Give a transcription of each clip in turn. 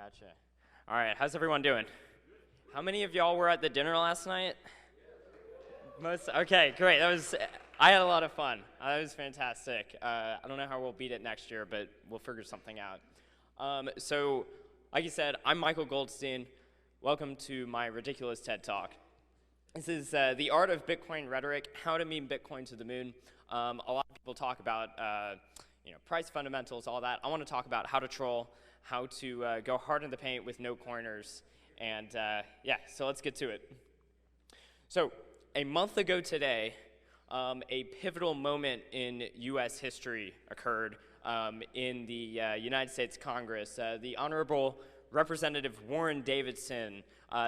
Gotcha. All right, how's everyone doing? How many of y'all were at the dinner last night? Most. Okay, great. I had a lot of fun. That was fantastic. I don't know how we'll beat it next year, but we'll figure something out. So, like you said, I'm Michael Goldstein. Welcome to my ridiculous TED Talk. This is The Art of Bitcoin Rhetoric, How to Meme Bitcoin to the Moon. A lot of people talk about price fundamentals, all that. I want to talk about how to troll, how to go hard in the paint with no corners, and yeah, so let's get to it. So a month ago today, a pivotal moment in U.S. history occurred in the United States Congress. The Honorable Representative Warren Davidson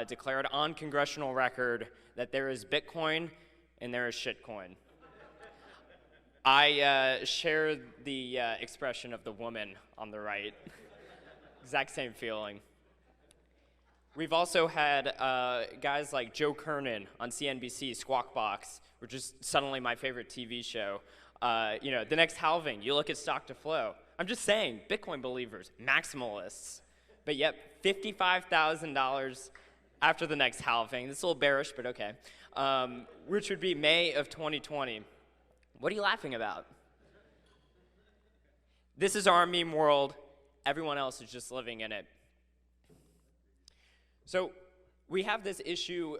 declared on congressional record that there is Bitcoin and there is shitcoin. I share the expression of the woman on the right. Exact same feeling. We've also had guys like Joe Kernan on CNBC, Squawk Box, which is suddenly my favorite TV show. The next halving, you look at stock to flow. I'm just saying, Bitcoin believers, maximalists. But yep, $55,000 after the next halving. This is a little bearish, but okay. Which would be May of 2020. What are you laughing about? This is our meme world. Everyone else is just living in it. So we have this issue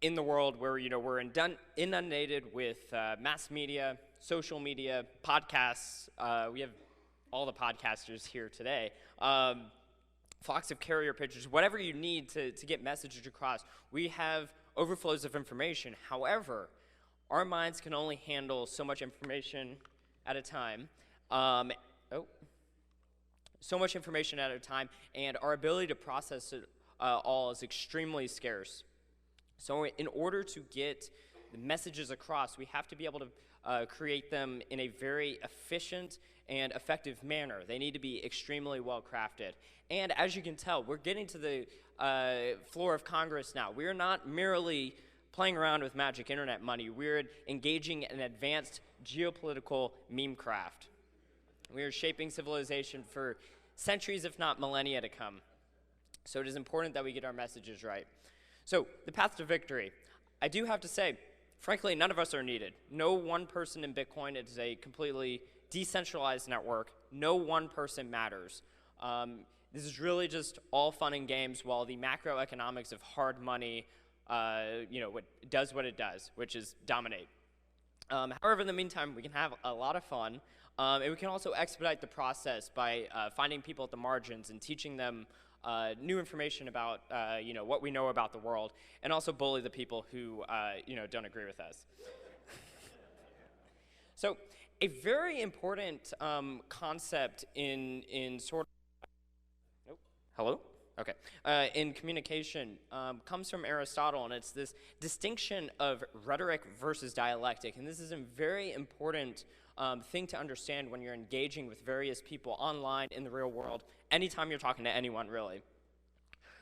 in the world where we're inundated with mass media, social media, podcasts. We have all the podcasters here today. Flocks of carrier pigeons, whatever you need to get messages across. We have overflows of information. However, our minds can only handle so much information at a time. So much information at a time, and our ability to process it all is extremely scarce. So in order to get the messages across, we have to be able to create them in a very efficient and effective manner. They need to be extremely well crafted. And as you can tell, we're getting to the floor of Congress now. We're not merely playing around with magic internet money. We're engaging in advanced geopolitical meme craft. We are shaping civilization for centuries, if not millennia, to come. So it is important that we get our messages right. So the path to victory. I do have to say, frankly, none of us are needed. No one person in Bitcoin. It is a completely decentralized network. No one person matters. This is really just all fun and games while the macroeconomics of hard money does what it does, which is dominate. However, in the meantime, we can have a lot of fun, and we can also expedite the process by finding people at the margins and teaching them new information about what we know about the world, and also bully the people who don't agree with us. So, a very important concept in sort of hello. Okay. In communication comes from Aristotle, and it's this distinction of rhetoric versus dialectic. And this is a very important thing to understand when you're engaging with various people online, in the real world, anytime you're talking to anyone, really.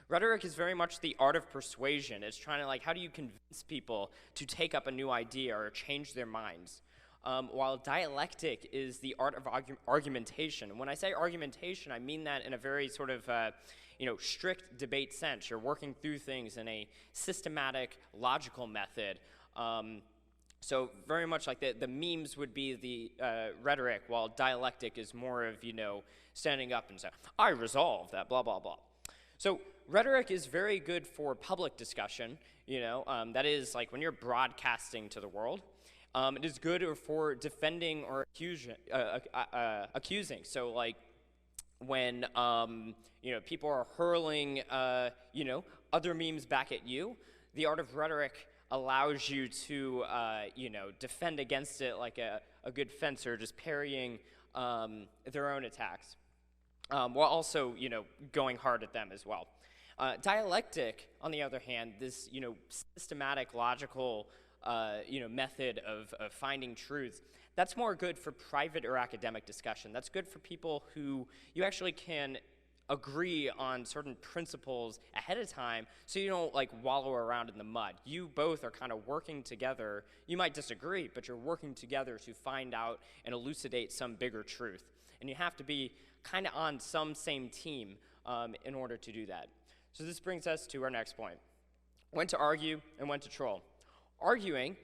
Rhetoric is very much the art of persuasion. It's trying to, how do you convince people to take up a new idea or change their minds? While dialectic is the art of argumentation. And when I say argumentation, I mean that in a very sort of strict debate sense. You're working through things in a systematic, logical method. So very much like the memes would be the rhetoric, while dialectic is more of, standing up and saying, I resolve that, blah, blah, blah. So rhetoric is very good for public discussion, that is like when you're broadcasting to the world. It is good for defending or accusing. So like when people are hurling other memes back at you, the art of rhetoric allows you to defend against it like a good fencer, just parrying their own attacks, while also going hard at them as well. Dialectic, on the other hand, this systematic, logical method of finding truth, that's more good for private or academic discussion. That's good for people who you actually can agree on certain principles ahead of time, so you don't wallow around in the mud. You both are kind of working together. You might disagree, but you're working together to find out and elucidate some bigger truth. And you have to be kind of on some same team in order to do that. So this brings us to our next point. When to argue and when to troll. Arguing,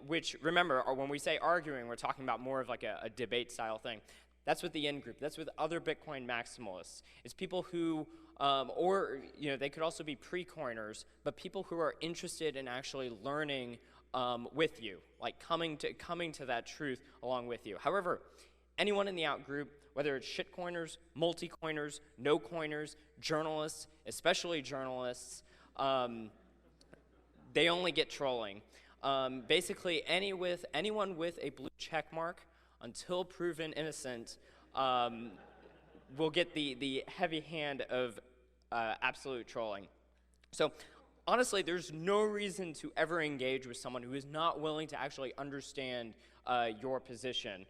which, remember, when we say arguing, we're talking about more of like a debate style thing. That's with the in-group. That's with other Bitcoin maximalists. It's people who, or they could also be pre-coiners, but people who are interested in actually learning with you, like coming to that truth along with you. However, anyone in the out-group, whether it's shitcoiners, multi-coiners, no-coiners, journalists, especially journalists, they only get trolling. Basically, anyone with a blue check mark, until proven innocent, will get the heavy hand of absolute trolling. So honestly, there's no reason to ever engage with someone who is not willing to actually understand your position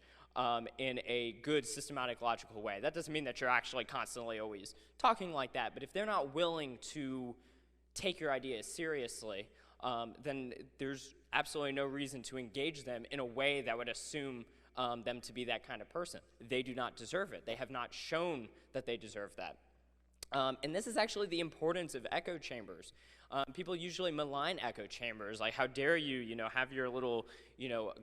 in a good, systematic, logical way. That doesn't mean that you're actually constantly always talking like that, but if they're not willing to take your ideas seriously, then there's absolutely no reason to engage them in a way that would assume them to be that kind of person. They do not deserve it. They have not shown that they deserve that. And this is actually the importance of echo chambers. People usually malign echo chambers, like how dare you, have your little,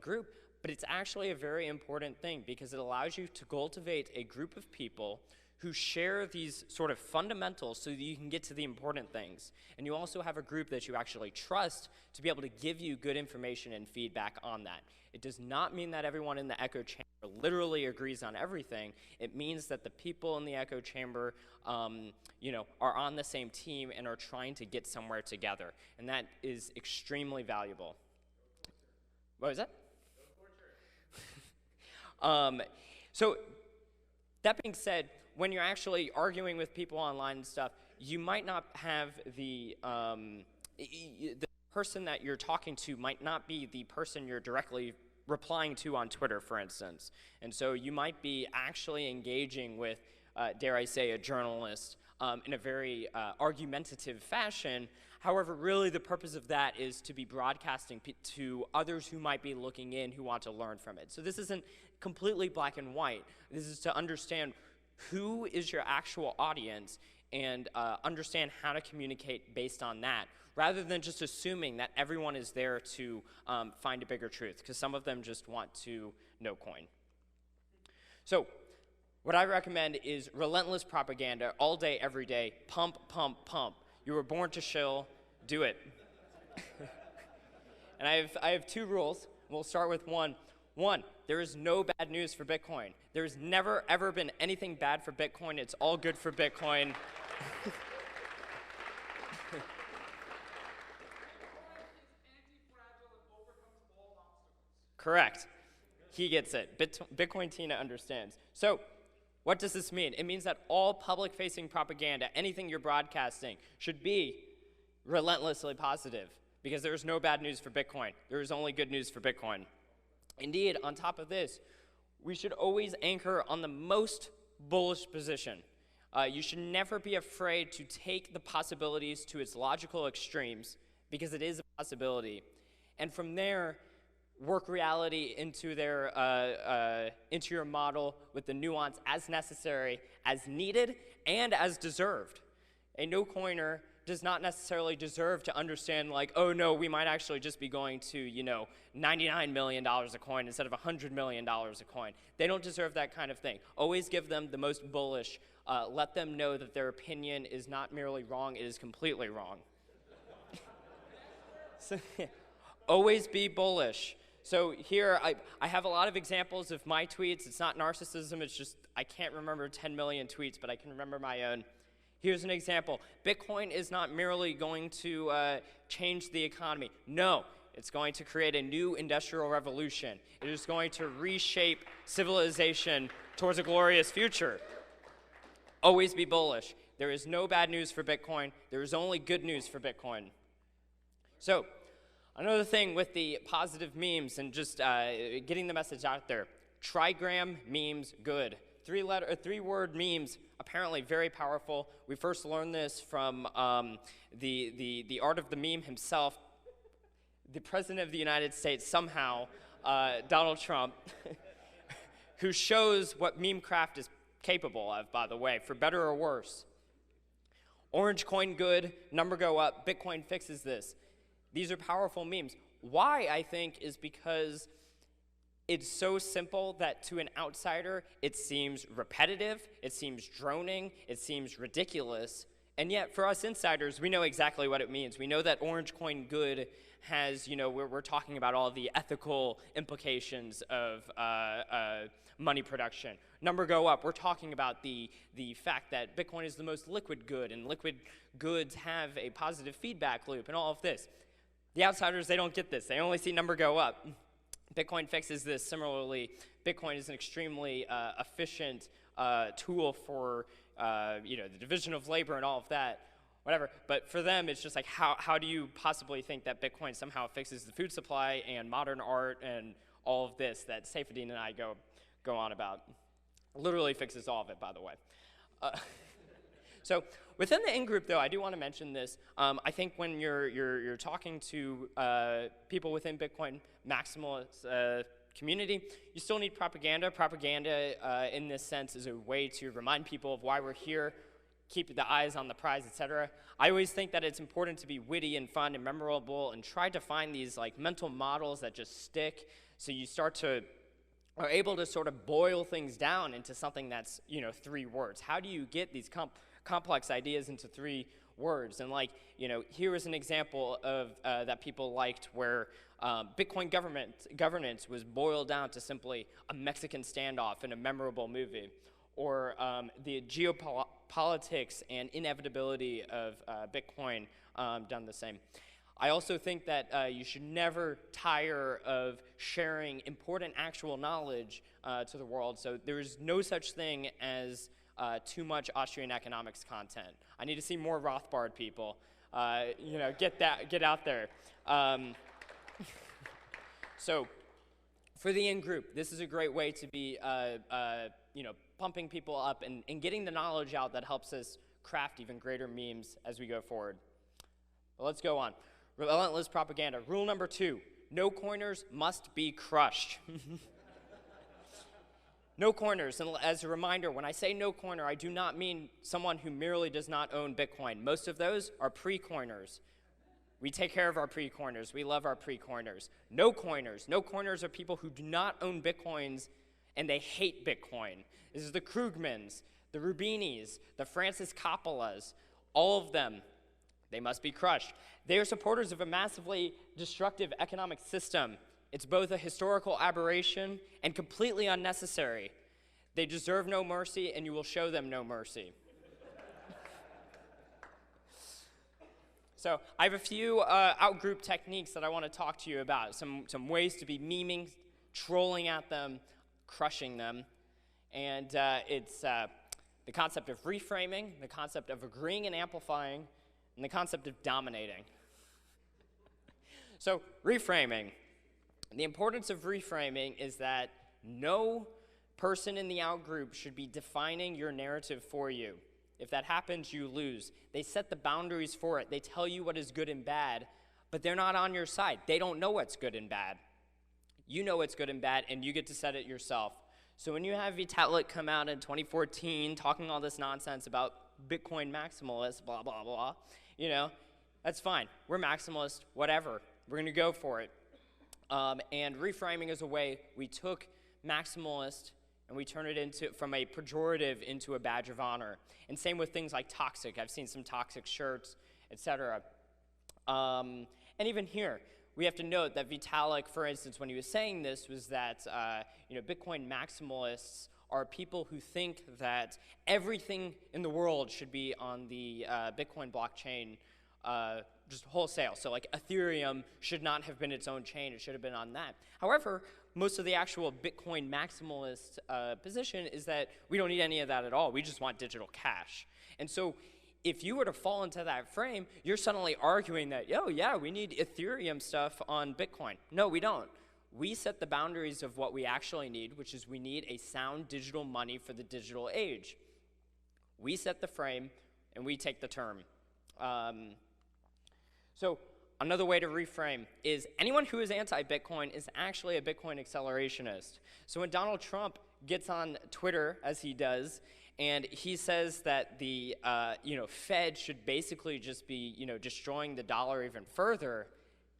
group. But it's actually a very important thing because it allows you to cultivate a group of people who share these sort of fundamentals so that you can get to the important things. And you also have a group that you actually trust to be able to give you good information and feedback on that. It does not mean that everyone in the echo chamber literally agrees on everything. It means that the people in the echo chamber, are on the same team and are trying to get somewhere together. And that is extremely valuable. What was that? So that being said, when you're actually arguing with people online and stuff, you might not have the person that you're talking to might not be the person you're directly replying to on Twitter, for instance. And so you might be actually engaging with, dare I say, a journalist in a very argumentative fashion. However, really the purpose of that is to be broadcasting to others who might be looking in who want to learn from it. So this isn't completely black and white. This is to understand who is your actual audience and understand how to communicate based on that, rather than just assuming that everyone is there to find a bigger truth, because some of them just want to no coin. So what I recommend is relentless propaganda all day, every day. Pump, pump, pump. You were born to shill. Do it. And I have two rules. We'll start with one. One, there is no bad news for Bitcoin. There's never, ever been anything bad for Bitcoin. It's all good for Bitcoin. Correct. He gets it. Bitcoin Tina understands. So what does this mean? It means that all public-facing propaganda, anything you're broadcasting, should be relentlessly positive, because there is no bad news for Bitcoin. There is only good news for Bitcoin. Indeed, on top of this, we should always anchor on the most bullish position. You should never be afraid to take the possibilities to its logical extremes, because it is a possibility. And from there, work reality into into your model with the nuance as necessary, as needed, and as deserved. A no-coiner does not necessarily deserve to understand, like, oh no, we might actually just be going to, $99 million a coin instead of $100 million a coin. They don't deserve that kind of thing. Always give them the most bullish. Let them know that their opinion is not merely wrong, it is completely wrong. So, always be bullish. So here, I have a lot of examples of my tweets. It's not narcissism, it's just I can't remember 10 million tweets, but I can remember my own. Here's an example. Bitcoin is not merely going to change the economy. No, it's going to create a new industrial revolution. It is going to reshape civilization towards a glorious future. Always be bullish. There is no bad news for Bitcoin. There is only good news for Bitcoin. So, another thing with the positive memes and just getting the message out there. Trigram memes, good. Three-word memes, apparently very powerful. We first learned this from the art of the meme himself, the President of the United States somehow, Donald Trump, who shows what meme craft is capable of, by the way, for better or worse. Orange coin good, number go up, Bitcoin fixes this. These are powerful memes. Why, I think, is because it's so simple that to an outsider, it seems repetitive, it seems droning, it seems ridiculous. And yet, for us insiders, we know exactly what it means. We know that orange coin good has, we're talking about all the ethical implications of money production. Number go up, we're talking about the fact that Bitcoin is the most liquid good, and liquid goods have a positive feedback loop, and all of this. The outsiders, they don't get this. They only see number go up. Bitcoin fixes this. Similarly, Bitcoin is an extremely efficient tool for the division of labor and all of that, whatever. But for them, it's just like, how do you possibly think that Bitcoin somehow fixes the food supply and modern art and all of this that Saifedean and I go on about? Literally fixes all of it, by the way. So within the in-group, though, I do want to mention this. I think when you're talking to people within Bitcoin maximalist community, you still need propaganda. Propaganda, in this sense, is a way to remind people of why we're here, keep the eyes on the prize, etc. I always think that it's important to be witty and fun and memorable and try to find these mental models that just stick, so you are able to sort of boil things down into something that's 3 words. How do you get these complex ideas into 3 words? And here is an example of that people liked, where Bitcoin governance was boiled down to simply a Mexican standoff in a memorable movie, or the geopolitics and inevitability of Bitcoin done the same. I also think that you should never tire of sharing important actual knowledge to the world. So there is no such thing as too much Austrian economics content. I need to see more Rothbard people. Get out there. So for the in-group, this is a great way to be pumping people up and getting the knowledge out that helps us craft even greater memes as we go forward. But let's go on. Relentless propaganda. Rule number 2, no coiners must be crushed. No coiners, and as a reminder, when I say no coiner, I do not mean someone who merely does not own Bitcoin. Most of those are pre-coiners. We take care of our pre-coiners. We love our pre-coiners. No coiners. No coiners are people who do not own Bitcoins and they hate Bitcoin. This is the Krugmans, the Rubinis, the Francis Coppolas, all of them. They must be crushed. They are supporters of a massively destructive economic system. It's both a historical aberration and completely unnecessary. They deserve no mercy, and you will show them no mercy. So I have a few out-group techniques that I want to talk to you about, some ways to be memeing, trolling at them, crushing them. And it's the concept of reframing, the concept of agreeing and amplifying, and the concept of dominating. So reframing. The importance of reframing is that no person in the out-group should be defining your narrative for you. If that happens, you lose. They set the boundaries for it. They tell you what is good and bad, but they're not on your side. They don't know what's good and bad. You know what's good and bad, and you get to set it yourself. So when you have Vitalik come out in 2014 talking all this nonsense about Bitcoin maximalists, blah, blah, blah, that's fine. We're maximalist, whatever. We're going to go for it. And reframing is a way we took maximalist and we turn it from a pejorative into a badge of honor. And same with things like toxic. I've seen some toxic shirts, etc. And even here, we have to note that Vitalik, for instance, when he was saying this, was that Bitcoin maximalists are people who think that everything in the world should be on the Bitcoin blockchain just wholesale. So Ethereum should not have been its own chain. It should have been on that. However, most of the actual Bitcoin maximalist position is that we don't need any of that at all. We just want digital cash. And so if you were to fall into that frame, you're suddenly arguing that, we need Ethereum stuff on Bitcoin. No, we don't. We set the boundaries of what we actually need, which is we need a sound digital money for the digital age. We set the frame, and we take the term. So another way to reframe is anyone who is anti-Bitcoin is actually a Bitcoin accelerationist. So when Donald Trump gets on Twitter, as he does, and he says that the Fed should basically just be destroying the dollar even further,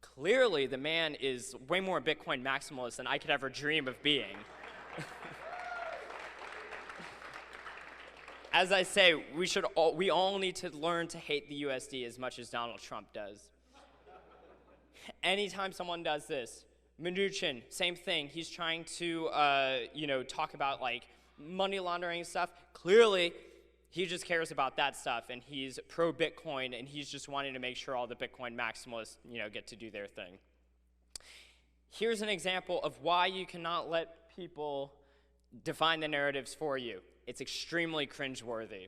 clearly the man is way more Bitcoin maximalist than I could ever dream of being. As I say, we all need to learn to hate the USD as much as Donald Trump does. Anytime someone does this, Mnuchin, same thing. He's trying to talk about like money laundering stuff. Clearly, he just cares about that stuff, and he's pro Bitcoin, and he's just wanting to make sure all the Bitcoin maximalists get to do their thing. Here's an example of why you cannot let people define the narratives for you. It's extremely cringeworthy.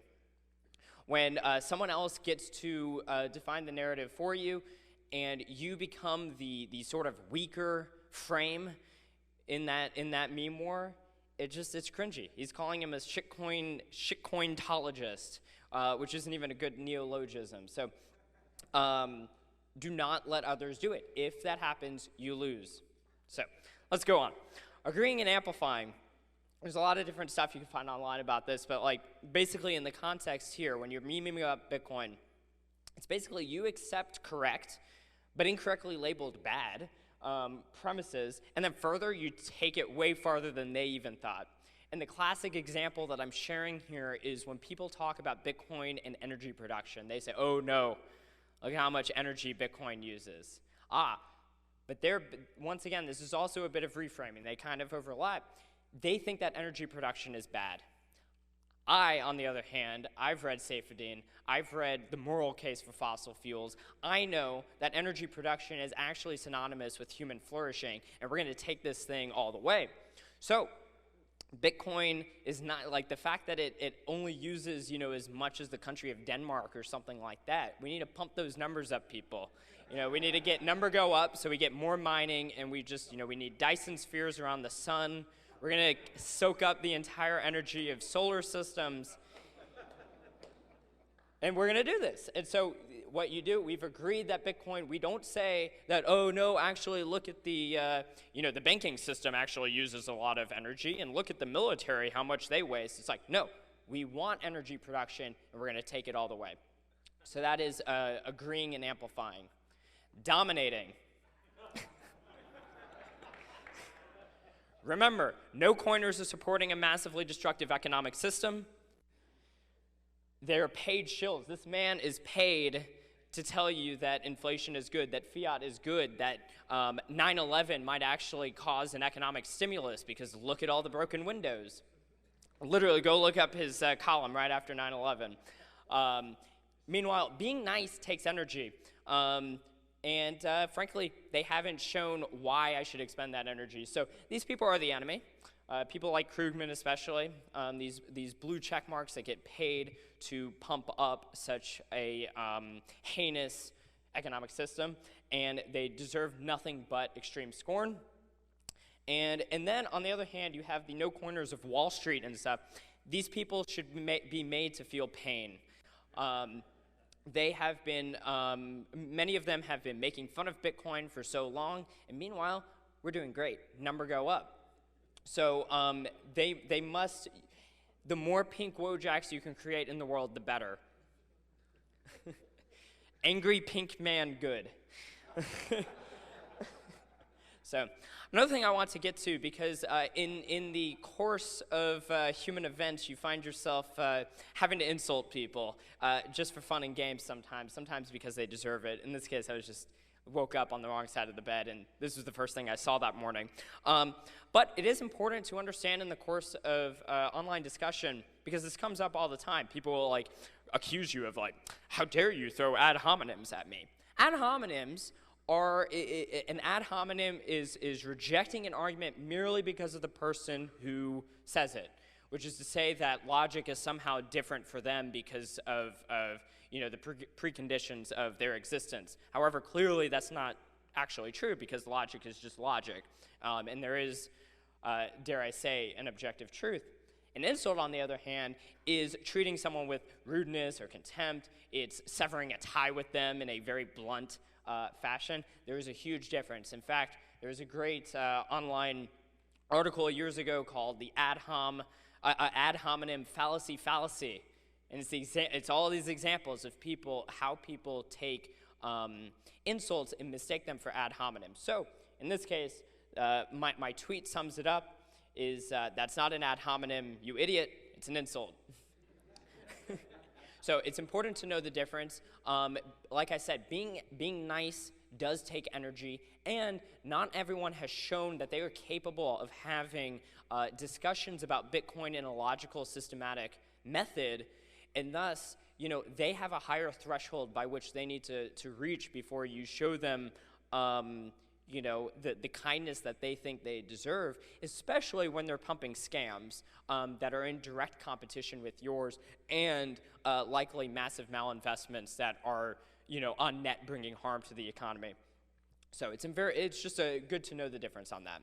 When someone else gets to define the narrative for you, and you become the sort of weaker frame in that meme war, it's cringy. He's calling him a shitcointologist, which isn't even a good neologism. So do not let others do it. If that happens, you lose. So let's go on. Agreeing and amplifying. There's a lot of different stuff you can find online about this, but like basically in the context here, when you're memeing up Bitcoin, it's basically you accept correct, but incorrectly labeled bad premises, and then further you take it way farther than they even thought. And the classic example that I'm sharing here is when people talk about Bitcoin and energy production. They say, oh no, look how much energy Bitcoin uses. But once again, this is also a bit of reframing. They kind of overlap. They think that energy production is bad. I, on the other hand, I've read Saifedean, I've read the moral case for fossil fuels. I know that energy production is actually synonymous with human flourishing, and we're going to take this thing all the way. So Bitcoin is not, like the fact that it only uses, as much as the country of Denmark or something like that. We need to pump those numbers up, people. We need to get number go up so we get more mining, and we just, we need Dyson spheres around the sun. We're going to soak up the entire energy of solar systems. And we're going to do this. And so what you do, we've agreed that Bitcoin, we don't say that, oh, no, actually look at the banking system actually uses a lot of energy, and look at the military, how much they waste. It's like, no, we want energy production, and we're going to take it all the way. So that is agreeing and amplifying. Dominating. Remember, no coiners are supporting a massively destructive economic system. They're paid shills. This man is paid to tell you that inflation is good, that fiat is good, that 9/11 might actually cause an economic stimulus because look at all the broken windows. Literally, go look up his column right after 9/11. Meanwhile, being nice takes energy. And frankly, they haven't shown why I should expend that energy. So these people are the enemy. People like Krugman especially, these blue check marks that get paid to pump up such a heinous economic system, and they deserve nothing but extreme scorn. And then on the other hand, you have the no corners of Wall Street and stuff. These people should be made to feel pain. They have been, many of them have been making fun of Bitcoin for so long, and meanwhile, we're doing great. Number go up. So they must, the more pink Wojaks you can create in the world, the better. Angry pink man good. So another thing I want to get to, because in the course of human events, you find yourself having to insult people just for fun and games sometimes because they deserve it. In this case, I woke up on the wrong side of the bed, and this was the first thing I saw that morning. But it is important to understand in the course of online discussion, because this comes up all the time. People will accuse you of how dare you throw ad hominems at me? Ad hominems are, an ad hominem is rejecting an argument merely because of the person who says it, which is to say that logic is somehow different for them because of the preconditions of their existence. However, clearly that's not actually true, because logic is just logic, and there is, dare I say, an objective truth. An insult, on the other hand, is treating someone with rudeness or contempt. It's severing a tie with them in a very blunt fashion. There is a huge difference. In fact, there is a great online article years ago called the ad hominem fallacy. And it's all these examples of how people take insults and mistake them for ad hominem. So in this case, my tweet sums it up, is that's not an ad hominem, you idiot, it's an insult. So it's important to know the difference. Like I said, being nice does take energy, and not everyone has shown that they are capable of having discussions about Bitcoin in a logical, systematic method, and thus, they have a higher threshold by which they need to reach before you show them, the kindness that they think they deserve, especially when they're pumping scams that are in direct competition with yours, and likely massive malinvestments that are, on net bringing harm to the economy. So it's just good to know the difference on that.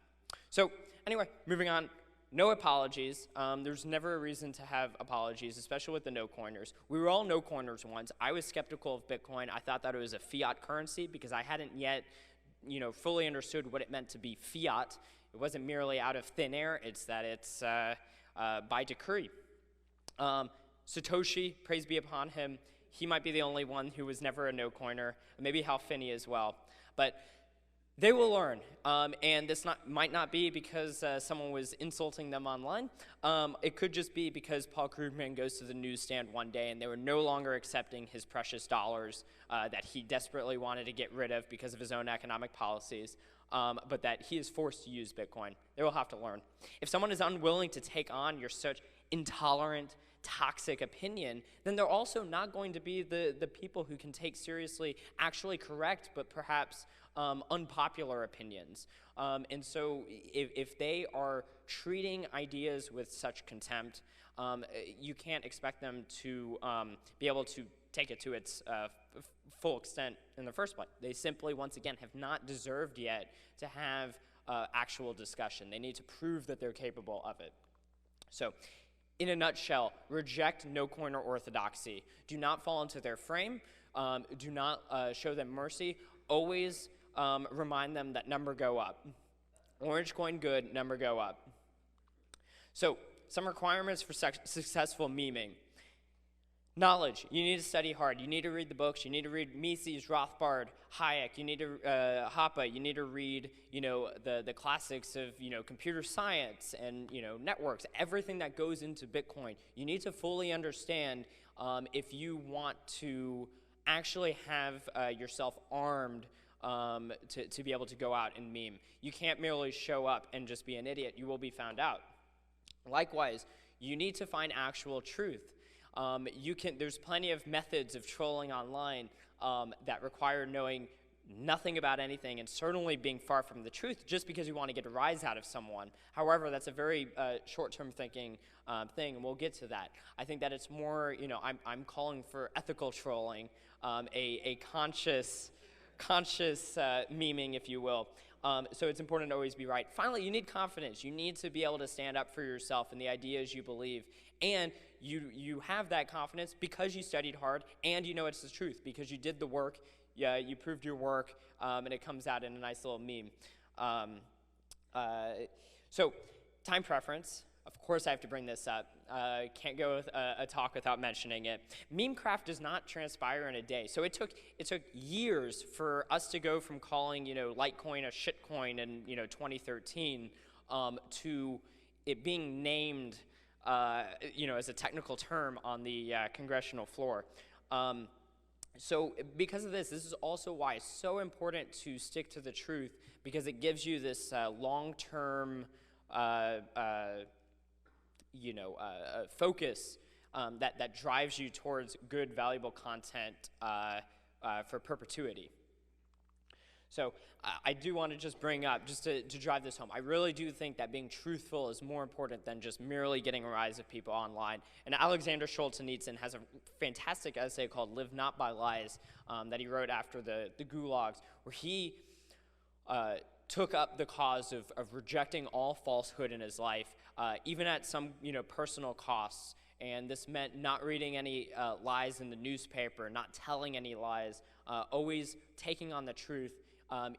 So anyway, moving on. No apologies. There's never a reason to have apologies, especially with the no-coiners. We were all no-coiners once. I was skeptical of Bitcoin. I thought that it was a fiat currency because I hadn't yet fully understood what it meant to be fiat. It wasn't merely out of thin air. It's that it's by decree. Satoshi, praise be upon him, he might be the only one who was never a no-coiner. Maybe Hal Finney as well. But they will learn, and this might not be because someone was insulting them online. It could just be because Paul Krugman goes to the newsstand one day and they were no longer accepting his precious dollars that he desperately wanted to get rid of because of his own economic policies, but that he is forced to use Bitcoin. They will have to learn. If someone is unwilling to take on your such intolerant, toxic opinion, then they're also not going to be the people who can take seriously actually correct but perhaps unpopular opinions. And so if they are treating ideas with such contempt, you can't expect them to be able to take it to its full extent in the first place. They simply, once again, have not deserved yet to have actual discussion. They need to prove that they're capable of it. So, in a nutshell, reject no-coiner orthodoxy. Do not fall into their frame. Do not show them mercy. Always remind them that number go up. Orange coin good, number go up. So, some requirements for successful meming. Knowledge. You need to study hard. You need to read the books. You need to read Mises, Rothbard, Hayek. You need to Hoppe. You need to read, the classics of, computer science and, networks. Everything that goes into Bitcoin. You need to fully understand if you want to actually have yourself armed to be able to go out and meme. You can't merely show up and just be an idiot. You will be found out. Likewise, you need to find actual truth. There's plenty of methods of trolling online that require knowing nothing about anything and certainly being far from the truth just because you want to get a rise out of someone. However, that's a very short-term thinking thing, and we'll get to that. I think that it's more, I'm calling for ethical trolling, a conscious meming, if you will. So it's important to always be right. Finally, you need confidence. You need to be able to stand up for yourself and the ideas you believe. And you have that confidence because you studied hard and you know it's the truth, because you did the work, you proved your work, and it comes out in a nice little meme. So time preference. Of course I have to bring this up. Can't go with a talk without mentioning it. Meme craft does not transpire in a day. So it took years for us to go from calling, Litecoin a shitcoin in, 2013 to it being named, as a technical term on the congressional floor. So because of this is also why it's so important to stick to the truth, because it gives you this long-term focus that drives you towards good, valuable content for perpetuity. So I do want to just bring up, just to drive this home, I really do think that being truthful is more important than just merely getting a rise of people online. And Alexander Solzhenitsyn has a fantastic essay called Live Not by Lies that he wrote after the gulags, where he took up the cause of rejecting all falsehood in his life, even at some personal costs. And this meant not reading any lies in the newspaper, not telling any lies, always taking on the truth,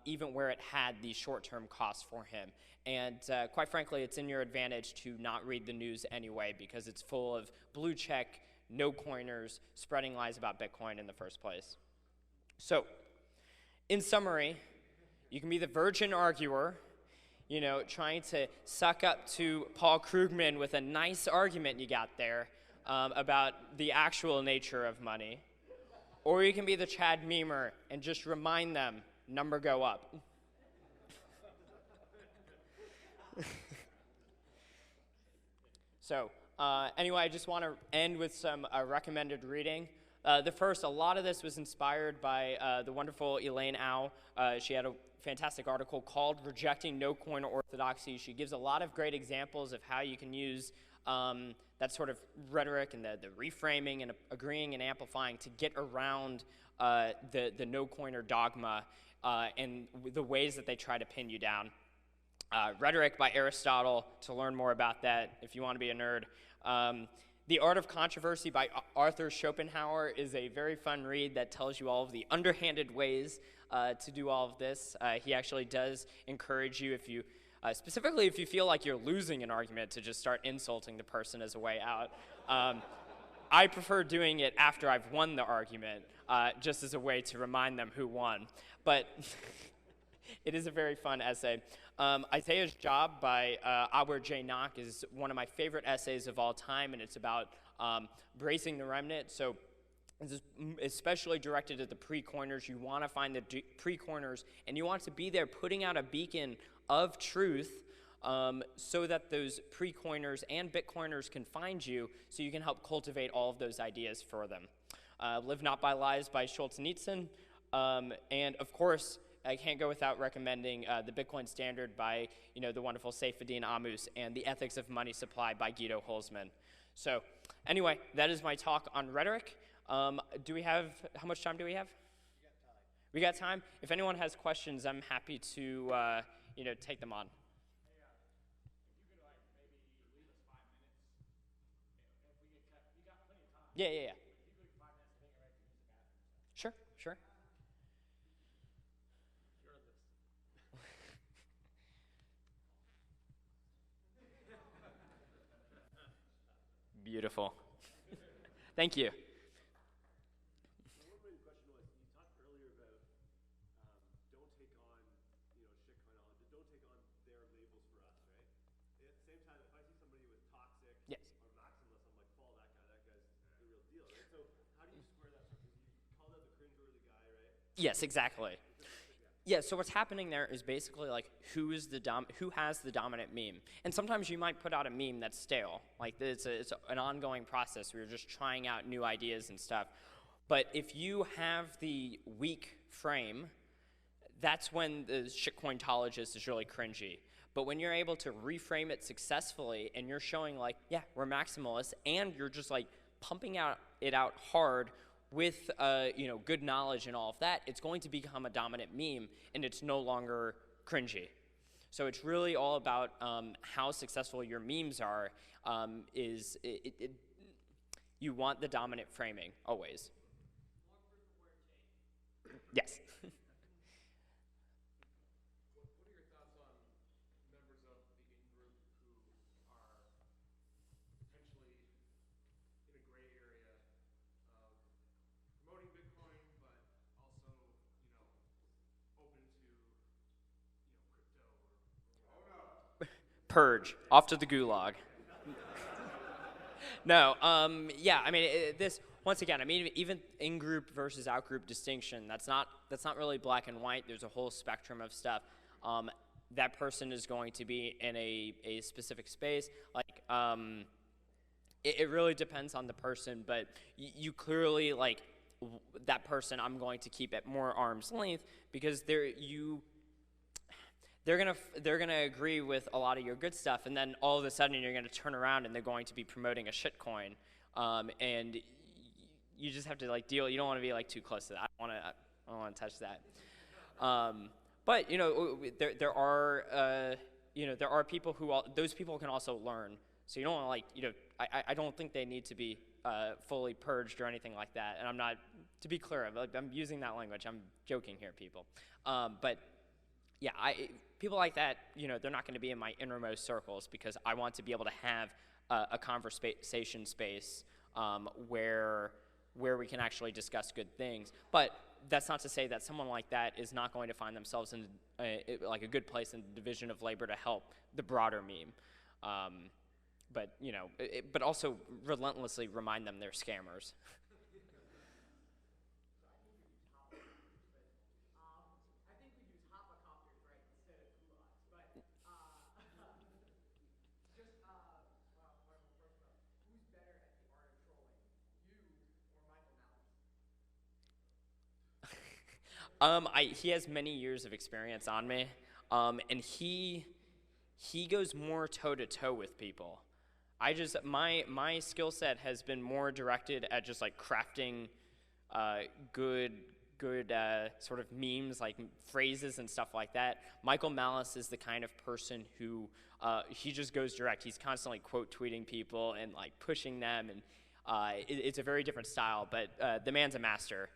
even where it had these short-term costs for him. And quite frankly, it's in your advantage to not read the news anyway, because it's full of blue check, no coiners spreading lies about Bitcoin in the first place. So, in summary, you can be the virgin arguer, you know, trying to suck up to Paul Krugman with a nice argument you got there about the actual nature of money. Or you can be the Chad memer and just remind them, number go up. So, anyway, I just want to end with some recommended reading. The first, a lot of this was inspired by the wonderful Elaine Au. She had a fantastic article called Rejecting No Coin Orthodoxy. She gives a lot of great examples of how you can use that sort of rhetoric and the reframing and agreeing and amplifying to get around the no-coiner dogma and the ways that they try to pin you down. Rhetoric by Aristotle, to learn more about that if you want to be a nerd. The Art of Controversy by Arthur Schopenhauer is a very fun read that tells you all of the underhanded ways to do all of this. He actually does encourage you, if you, specifically if you feel like you're losing an argument, to just start insulting the person as a way out. I prefer doing it after I've won the argument, just as a way to remind them who won. But it is a very fun essay. Isaiah's Job by Albert J. Nock is one of my favorite essays of all time, and it's about bracing the remnant. So this is especially directed at the pre-coiners. You want to find the pre-coiners, and you want to be there putting out a beacon of truth so that those pre-coiners and Bitcoiners can find you, so you can help cultivate all of those ideas for them. Live Not by Lies by Schultz-Nietzsche, and of course, I can't go without recommending the Bitcoin Standard by, you know, the wonderful Saifedean Ammous, and The Ethics of Money Supply by Guido Hulsmann. So anyway, that is my talk on rhetoric. Do we have, how much time do we have? We got time. If anyone has questions, I'm happy to, you know, take them on. Yeah. Sure. Beautiful. Thank you. Yes, exactly. Yeah, so what's happening there is basically like who has the dominant meme. And sometimes you might put out a meme that's stale. Like it's an ongoing process where you're just trying out new ideas and stuff. But if you have the weak frame, that's when the shitcointologist is really cringy. But when you're able to reframe it successfully and you're showing like, yeah, we're maximalists, and you're just like pumping it out hard with you know, good knowledge and all of that, it's going to become a dominant meme, and it's no longer cringy. So it's really all about how successful your memes are. You want the dominant framing always. Yes. Purge, off to the gulag. No, yeah, I mean, this, once again, I mean, even in-group versus out-group distinction, that's not really black and white. There's a whole spectrum of stuff. That person is going to be in a specific space. Like, it really depends on the person, but you clearly, like, that person I'm going to keep at more arm's length, because they're gonna agree with a lot of your good stuff, and then all of a sudden you're gonna turn around and they're going to be promoting a shitcoin, and you just have to like deal. You don't want to be like too close to that. I don't want to touch that. But you know, there are people who those people can also learn. So you don't want to like, you know, I don't think they need to be fully purged or anything like that. And I'm not, to be clear, I'm using that language. I'm joking here, people. But yeah, people like that, they're not going to be in my innermost circles because I want to be able to have a conversation space where we can actually discuss good things. But that's not to say that someone like that is not going to find themselves in like a good place in the division of labor to help the broader meme. But but also relentlessly remind them they're scammers. He has many years of experience on me, and he goes more toe to toe with people. My skill set has been more directed at just like crafting good sort of memes, like phrases and stuff like that. Michael Malice is the kind of person who he just goes direct. He's constantly quote tweeting people and like pushing them, and it's a very different style. But the man's a master.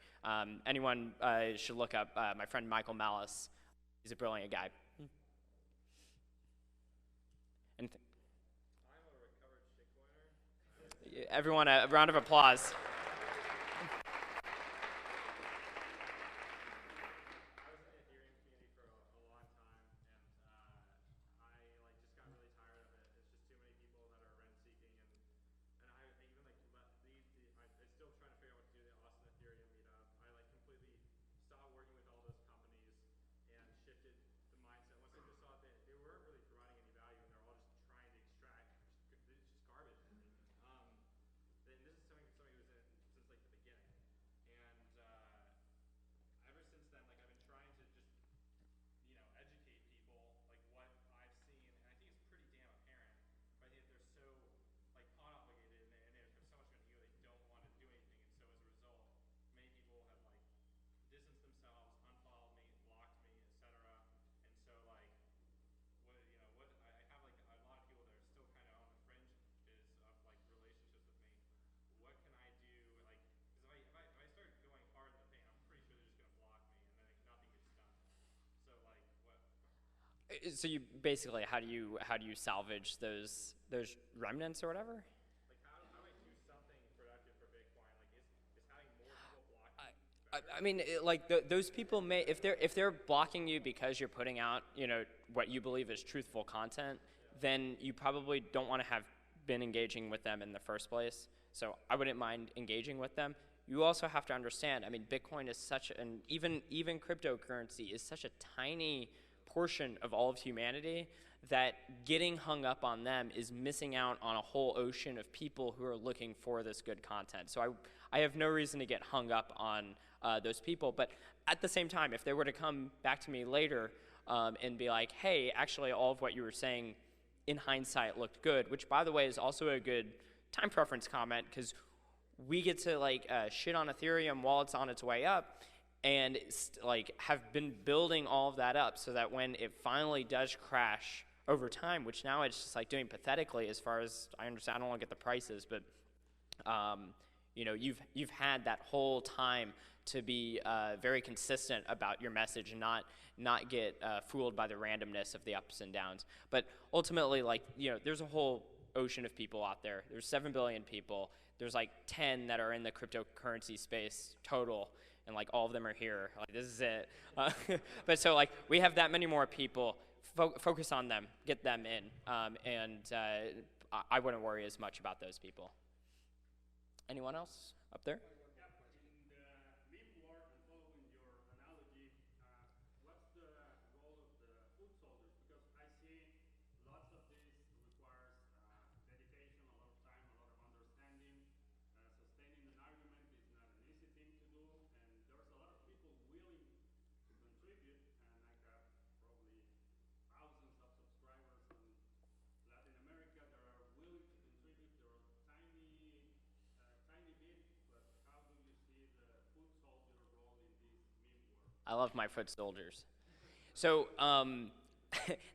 Anyone should look up my friend Michael Malice. He's a brilliant guy. Anything? I'm a recovered shitcoiner. Everyone, a round of applause. So you basically, how do you salvage those remnants or whatever? Like how do I do something productive for Bitcoin? Like is having more people block me better? I mean, those people may, if they're blocking you because you're putting out what you believe is truthful content, then you probably don't want to have been engaging with them in the first place. So I wouldn't mind engaging with them. You also have to understand, I mean, Bitcoin is such an, even cryptocurrency is such a tiny portion of all of humanity that getting hung up on them is missing out on a whole ocean of people who are looking for this good content. So I have no reason to get hung up on those people. But at the same time, if they were to come back to me later and be like, hey, actually all of what you were saying in hindsight looked good, which by the way is also a good time preference comment because we get to like shit on Ethereum while it's on its way up, and like have been building all of that up so that when it finally does crash over time, which now it's just like doing pathetically as far as I understand. I don't want to get the prices, but you've had that whole time to be very consistent about your message and not get fooled by the randomness of the ups and downs. But ultimately, like there's a whole ocean of people out there. There's 7 billion people. There's like 10 that are in the cryptocurrency space total, and like all of them are here. Like this is it. But so like we have that many more people. Focus on them, get them in, and I wouldn't worry as much about those people. Anyone else up there? I love my foot soldiers. So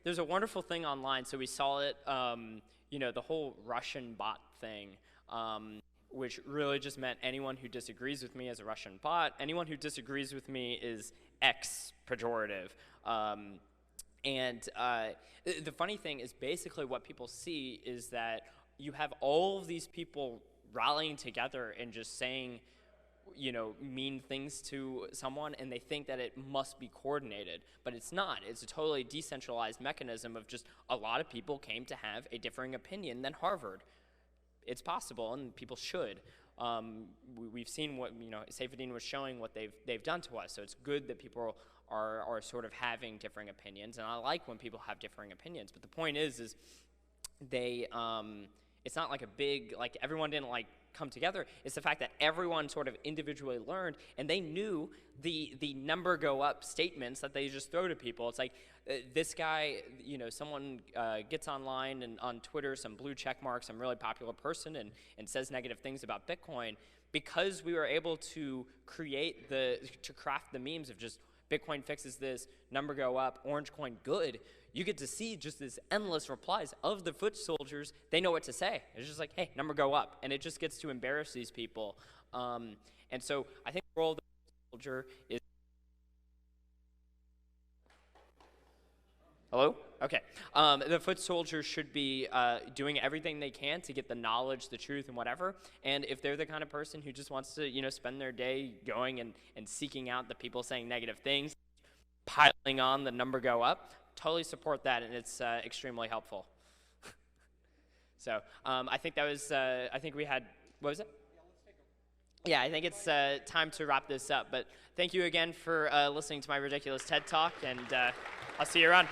there's a wonderful thing online. So we saw it, the whole Russian bot thing. which really just meant anyone who disagrees with me is a Russian bot. Anyone who disagrees with me is X pejorative. The funny thing is basically what people see is that you have all of these people rallying together and just saying, you know, mean things to someone, and they think that it must be coordinated, but it's not. It's a totally decentralized mechanism of just a lot of people came to have a differing opinion than Harvard. It's possible, and people should. We've seen what, you know, Saifedean was showing what they've done to us, so it's good that people are sort of having differing opinions, and I like when people have differing opinions, but the point is they, it's not like a big, like everyone didn't like come together. It's the fact that everyone sort of individually learned, and they knew the number go up statements that they just throw to people. It's like this guy, you know, someone gets online and on Twitter, some blue check mark, some really popular person, and says negative things about Bitcoin. Because we were able to craft the memes of just Bitcoin fixes this, number go up, orange coin good, you get to see just this endless replies of the foot soldiers. They know what to say. It's just like, hey, number go up. And it just gets to embarrass these people. And so I think the role of the foot soldier is... Hello? Okay. The foot soldier should be doing everything they can to get the knowledge, the truth, and whatever. And if they're the kind of person who just wants to, you know, spend their day going and seeking out the people saying negative things, piling on the number go up, totally support that, and it's extremely helpful. So I think that was, I think we had, what was it? Yeah, I think it's time to wrap this up. But thank you again for listening to my ridiculous TED Talk, and I'll see you around.